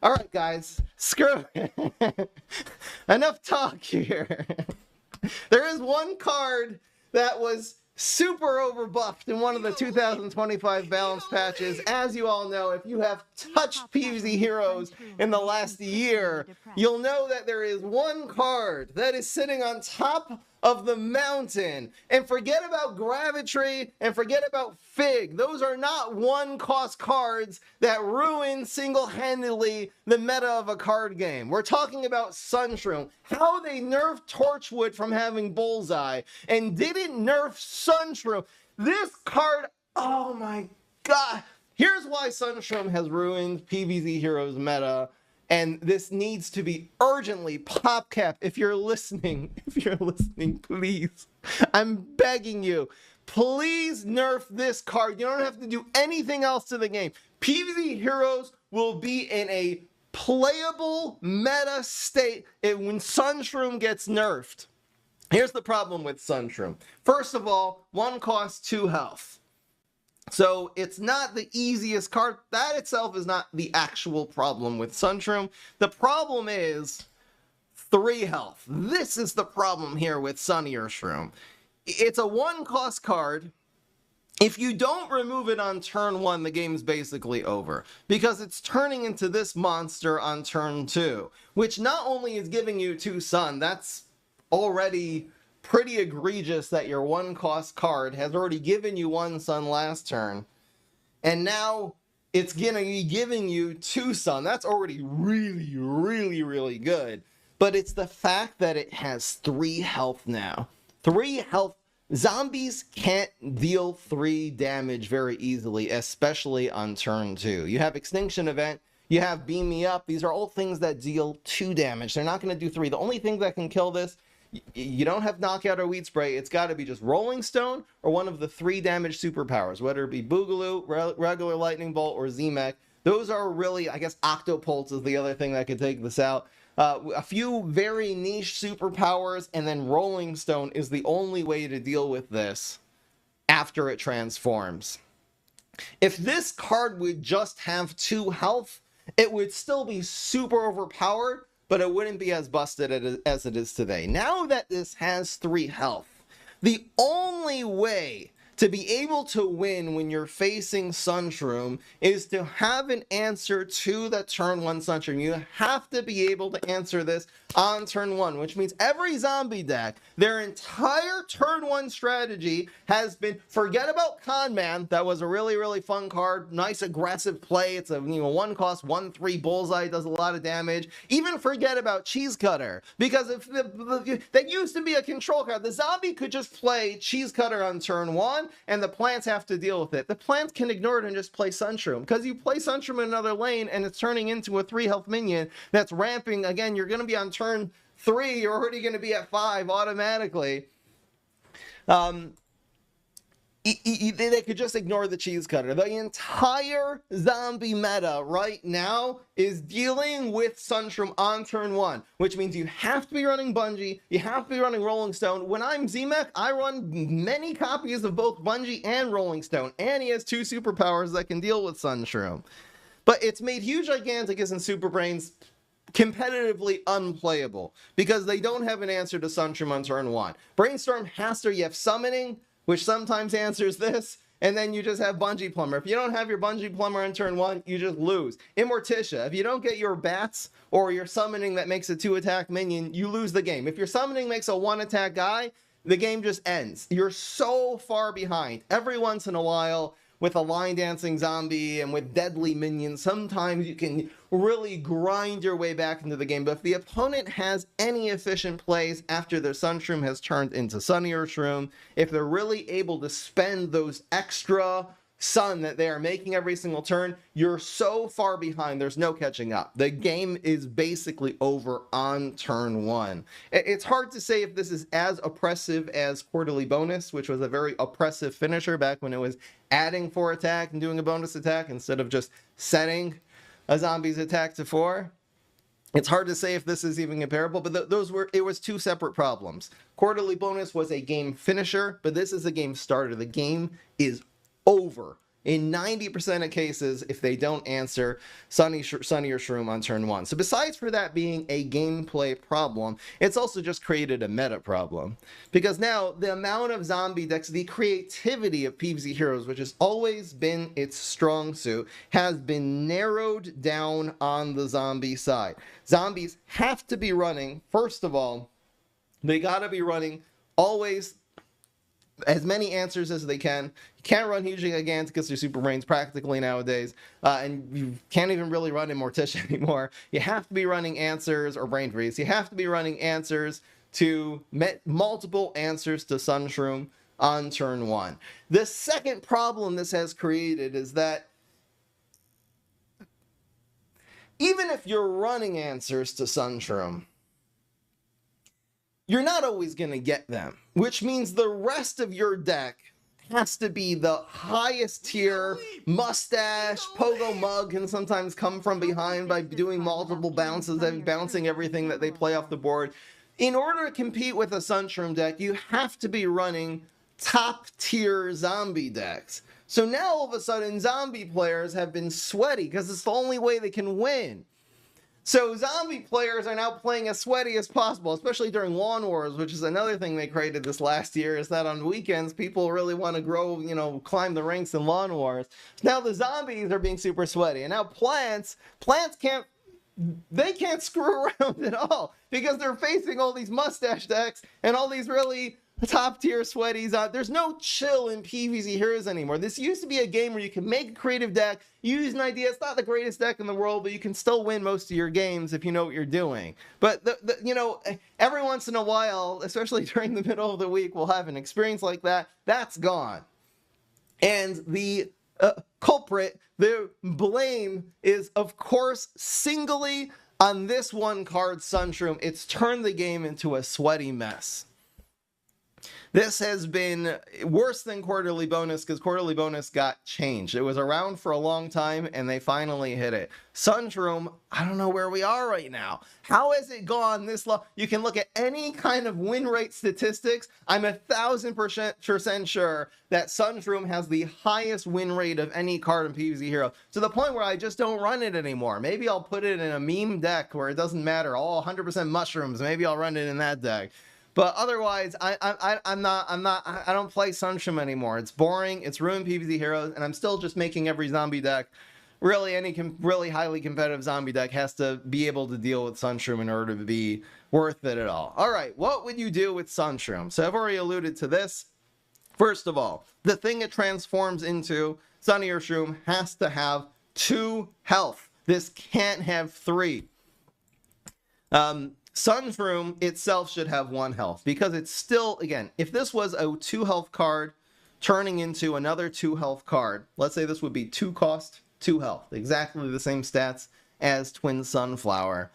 All right, guys, screw it. Enough talk here. There is one card that was super overbuffed in one of the 2025 balance patches. As you all know, if you have touched PvZ Heroes in the last year, you'll know that there is one card that is sitting on top of the mountain. And forget about Gravitry and forget about Fig. Those are not one-cost cards that ruin single-handedly the meta of a card game. We're talking about Sun-Shroom. How they nerfed Torchwood from having Bullseye and didn't nerf Sun-Shroom. This card, oh my god. Here's why Sun-Shroom has ruined PvZ Heroes meta. And this needs to be urgently PopCap. If you're listening, please, I'm begging you, please nerf this card. You don't have to do anything else to the game. PvZ Heroes will be in a playable meta state when Sun-Shroom gets nerfed. Here's the problem with Sun-Shroom. First of all, one costs 2 health. So it's not the easiest card. That itself is not the actual problem with Sun-Shroom. The problem is 3 health. This is the problem here with Sun-Shroom. It's a 1-cost card. If you don't remove it on turn 1, the game's basically over. Because it's turning into this monster on turn 2. Which not only is giving you 2 Sun, that's already pretty egregious that your 1-cost card has already given you 1 Sun last turn, and now it's gonna be giving you 2 Sun. That's already really good. But it's the fact that it has 3 health now. 3 health. Zombies can't deal 3 damage very easily, especially on turn 2. You have Extinction Event, you have Beam Me Up. These are all things that deal 2 damage. They're not going to do 3. The only thing that can kill this, you don't have Knockout or Weed Spray. It's got to be just Rolling Stone or one of the 3 damage superpowers, whether it be Boogaloo, regular Lightning Bolt, or Z-Mech. Those are really, I guess, Octopulse is the other thing that could take this out. A few very niche superpowers, and then Rolling Stone is the only way to deal with this after it transforms. If this card would just have 2 health, it would still be super overpowered, but it wouldn't be as busted as it is today. Now that this has 3 health, the only way to be able to win when you're facing Sun-Shroom is to have an answer to the turn 1 Sun-Shroom. You have to be able to answer this on turn 1, which means every zombie deck, their entire turn 1 strategy has been, forget about Con Man. That was a really fun card. Nice aggressive play. It's a 1-cost, 1/3 Bullseye, does a lot of damage. Even forget about Cheese Cutter, because if that used to be a control card. The zombie could just play Cheese Cutter on turn 1, and the plants have to deal with it. The plants can ignore it and just play Sun-Shroom, because you play Sun-Shroom in another lane and it's turning into a 3 health minion that's ramping. Again, you're going to be on turn 3, you're already going to be at 5 automatically. They could just ignore the Cheese Cutter. The entire zombie meta right now is dealing with Sun-Shroom on turn 1, which means you have to be running Bungie, you have to be running Rolling Stone. When I'm Z-Mech, I run many copies of both Bungie and Rolling Stone, and he has 2 superpowers that can deal with Sun-Shroom. But it's made Huge Giganticus and Super Brains competitively unplayable because they don't have an answer to Sun-Shroom on turn 1. Brainstorm has to, you have Summoning, which sometimes answers this, and then you just have Bungee Plumber. If you don't have your Bungee Plumber on turn 1, you just lose. Immorticia, if you don't get your Bats or your Summoning that makes a 2-attack minion, you lose the game. If your Summoning makes a 1-attack guy, the game just ends. You're so far behind. Every once in a while, with a line dancing zombie and with deadly minions, sometimes you can really grind your way back into the game. But if the opponent has any efficient plays after their Sun-Shroom has turned into Sun-Shroom, if they're really able to spend those extra Sun that they are making every single turn, you're so far behind, there's no catching up. The game is basically over on turn 1. It's hard to say if this is as oppressive as Quarterly Bonus, which was a very oppressive finisher back when it was adding 4 attack and doing a bonus attack instead of just setting a zombie's attack to 4. It's hard to say if this is even comparable, but it was 2 separate problems. Quarterly Bonus was a game finisher, but this is a game starter. The game is over in 90% of cases if they don't answer Sunny or Shroom on turn 1. So besides for that being a gameplay problem, it's also just created a meta problem. Because now the amount of zombie decks, the creativity of PvZ Heroes, which has always been its strong suit, has been narrowed down on the zombie side. Zombies have to be running, first of all, they gotta be running always as many answers as they can. You can't run Huge Gigant because they're super brains practically nowadays, and you can't even really run Immorticia anymore. You have to be running answers, or Brain Freeze. You have to be running answers to multiple answers to Sun-Shroom on turn 1. The second problem this has created is that even if you're running answers to Sun-Shroom, you're not always going to get them, which means the rest of your deck has to be the highest tier. Mustache, Pogo Mug can sometimes come from behind by doing multiple bounces and bouncing everything that they play off the board. In order to compete with a Sun-Shroom deck, you have to be running top tier zombie decks. So now all of a sudden zombie players have been sweaty because it's the only way they can win. So zombie players are now playing as sweaty as possible, especially during Lawn Wars, which is another thing they created this last year, is that on weekends, people really want to grow, climb the ranks in Lawn Wars. Now the zombies are being super sweaty, and now plants can't screw around at all, because they're facing all these mustache decks and all these really top tier sweaties. There's no chill in PvZ Heroes anymore. This used to be a game where you can make a creative deck, use an idea. It's not the greatest deck in the world, but you can still win most of your games if you know what you're doing. But every once in a while, especially during the middle of the week, we'll have an experience like that. That's gone. And the culprit, the blame is, of course, singly on this one card, Sun-Shroom. It's turned the game into a sweaty mess. This has been worse than Quarterly Bonus because Quarterly Bonus got changed. It was around for a long time and they finally hit it. Sun-Shroom, I don't know where we are right now. How has it gone this long? You can look at any kind of win rate statistics. I'm 1,000% sure that Sun-Shroom has the highest win rate of any card in PvZ Hero, to the point where I just don't run it anymore. Maybe I'll put it in a meme deck where it doesn't matter. All 100% mushrooms. Maybe I'll run it in that deck. But otherwise, I don't play Sun-Shroom anymore. It's boring. It's ruined PvZ Heroes, and I'm still just making every zombie deck. Really, any really highly competitive zombie deck has to be able to deal with Sun-Shroom in order to be worth it at all. All right, what would you do with Sun-Shroom? So I've already alluded to this. First of all, the thing it transforms into, Sunny or Shroom, has to have 2 health. This can't have 3. Sun-Shroom itself should have 1 health, because it's still, again, if this was a 2 health card turning into another 2 health card, let's say this would be 2 cost, 2 health, exactly the same stats as Twin Sunflower.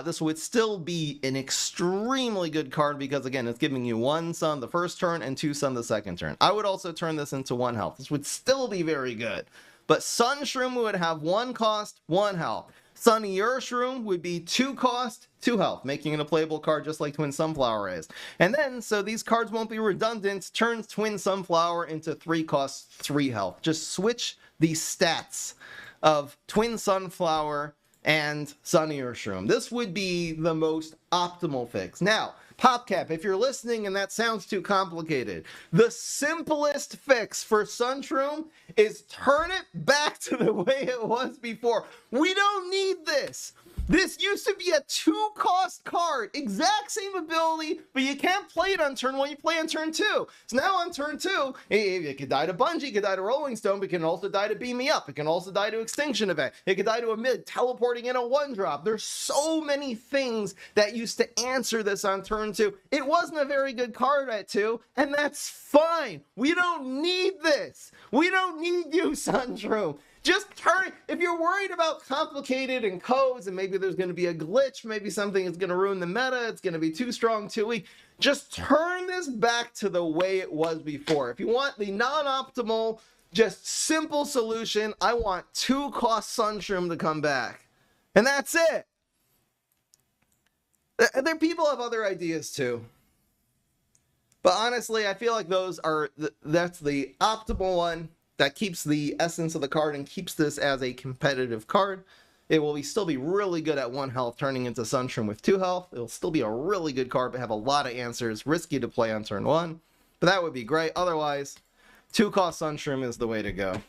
This would still be an extremely good card because, again, it's giving you 1 Sun the first turn and 2 Sun the second turn. I would also turn this into 1 health. This would still be very good. But Sun-Shroom would have 1 cost, 1 health. Sunny Shroom would be 2 cost, 2 health, making it a playable card just like Twin Sunflower is. And then, so these cards won't be redundant, turns Twin Sunflower into 3 cost, 3 health. Just switch the stats of Twin Sunflower and Sunny Shroom. This would be the most optimal fix. Now, PopCap, if you're listening and that sounds too complicated, the simplest fix for Sun-Shroom is turn it back to the way it was before. We don't need this. This used to be a 2 cost card, exact same ability, but you can't play it on turn 1, you play on turn 2. So now on turn 2, it could die to Bungee, it could die to Rolling Stone, but it can also die to Beam Me Up, it can also die to Extinction Event, it could die to a mid, teleporting in a 1-drop. There's so many things that used to answer this on turn 2. It wasn't a very good card at 2, and that's fine. We don't need this. We don't need you, Sun-Shroom. Just turn it. If you're worried about complicated and codes and maybe there's going to be a glitch, maybe something is going to ruin the meta, it's going to be too strong, too weak, just turn this back to the way it was before. If you want the non-optimal, just simple solution, I want 2 cost Sun-Shroom to come back. And that's it. There people have other ideas too. But honestly, I feel like that's the optimal one. that keeps the essence of the card and keeps this as a competitive card. It will still be really good at 1 health, turning into Sun-Shroom with 2 health. It'll still be a really good card, but have a lot of answers. Risky to play on turn 1, but that would be great. Otherwise, 2-cost Sun-Shroom is the way to go.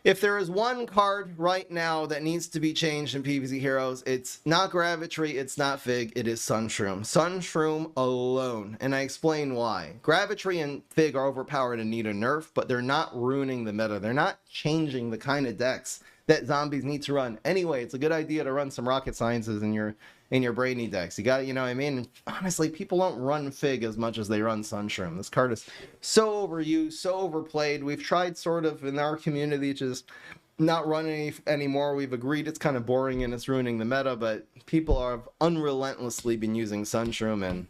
If there is one card right now that needs to be changed in PvZ Heroes, it's not Gravitry, it's not Fig, it is Sun-Shroom. Sun-Shroom alone, and I explain why. Gravitry and Fig are overpowered and need a nerf, but they're not ruining the meta. They're not changing the kind of decks that zombies need to run. Anyway, it's a good idea to run some rocket sciences in your brainy decks. You got it, you know what I mean? And honestly, people don't run Fig as much as they run Sun-Shroom. This card is so overused, so overplayed. We've tried sort of in our community just not run any anymore. We've agreed it's kind of boring and it's ruining the meta, but people have unrelentlessly been using Sun-Shroom, and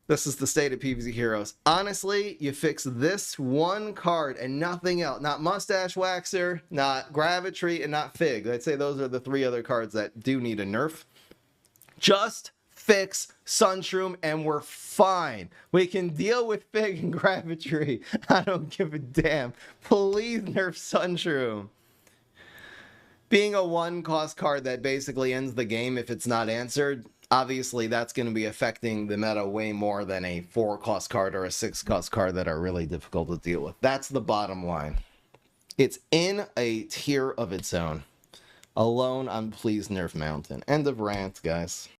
this is the state of PvZ Heroes. Honestly, you fix this one card and nothing else. Not Mustache Waxer, not Gravitry, and not Fig. I'd say those are the 3 other cards that do need a nerf. Just fix Sun-Shroom and we're fine. We can deal with Fig and Gravitry. I don't give a damn. Please nerf Sun-Shroom. Being a 1-cost card that basically ends the game if it's not answered, obviously that's going to be affecting the meta way more than a 4-cost card or a 6-cost card that are really difficult to deal with. That's the bottom line. It's in a tier of its own. Alone, I'm pleased nerf Mountain. End of rant, guys.